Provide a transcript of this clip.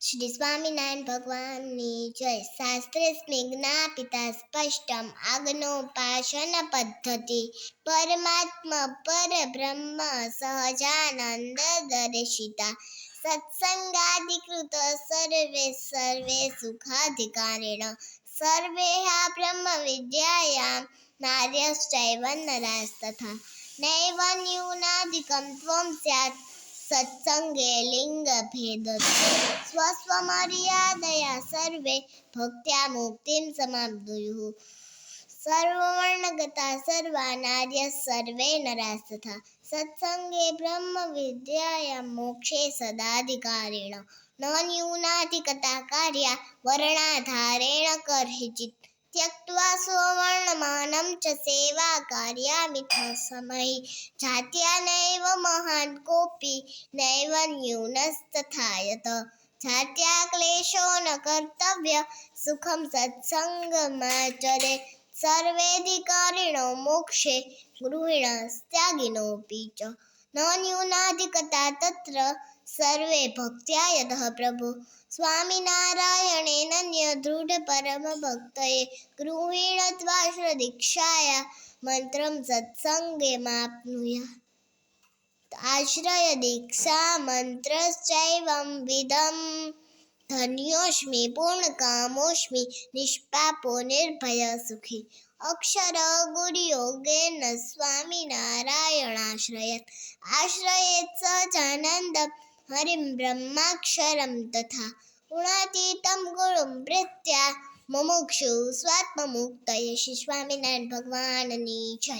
શ્રી સ્વામિનારાયણ ભગવાનની જય. શાસ્ત્રે જ્ઞાપિતા સ્પષ્ટમ આજ્ઞોપાસન પદ્ધતિ પરમાત્મ પરબ્રહ્મ સહજાનંદ દર્શિતા સત્સંગાધિકૃત સર્વે સર્વે સુખાધિકારેણ સર્વે બ્રહ્મ વિદ્યાયામ નાર્યશ્ચૈવ નરાસ્તથા નૈવ ન્यूनाधिकं त्वं स्यात् सत्संगे लिंगभेदतो स्वस्वमर्यादया सर्वे भक्त्या मुक्तिं समाप्नुयुः सर्ववर्णगता सर्वा नार्यः सर्वे नरास्तथा सत्संगे ब्रह्म विद्यायां मोक्षे सदाधिकारेण न न्यूनाधिकता कार्या वर्णाधारेण कर्हिचित् त्यक्त्वा स्ववर्णमानं च सेवा कार्यामिथ समयि जात्या नैव महान् कोऽपि नैव न्यूनस्तथायत जात्या क्लेशो न कर्तव्य सुखं सत्सङ्गमाचरे सर्वेऽधिकारिणो मोक्षे गृहिणस्त्यागिनोऽपि च न न्यूनाधिकता तत्र सर्वे भक्त्या यतः प्रभु स्वामिनारायणेनन्य दृढ परमभक्तये गृहीणत्वाश्रदीक्षाया मन्त्रं सत्सङ्गे माप्नुयात् आश्रय दीक्षा मन्त्रश्चैवं विदम् धन्योऽस्मि पूर्णकामोऽस्मि निष्पापो निर्भय सुखी अक्षर गुरुयोगेन स्वामिनारायणाश्रयत् आश्रयेत् सजानन्दं हरिं ब्रह्माक्षरं तथा गुणातीतं गुरुं प्रीत्या मुमुक्षु स्वात्ममुक्तये श्री स्वामिनारायण भगवानની જય.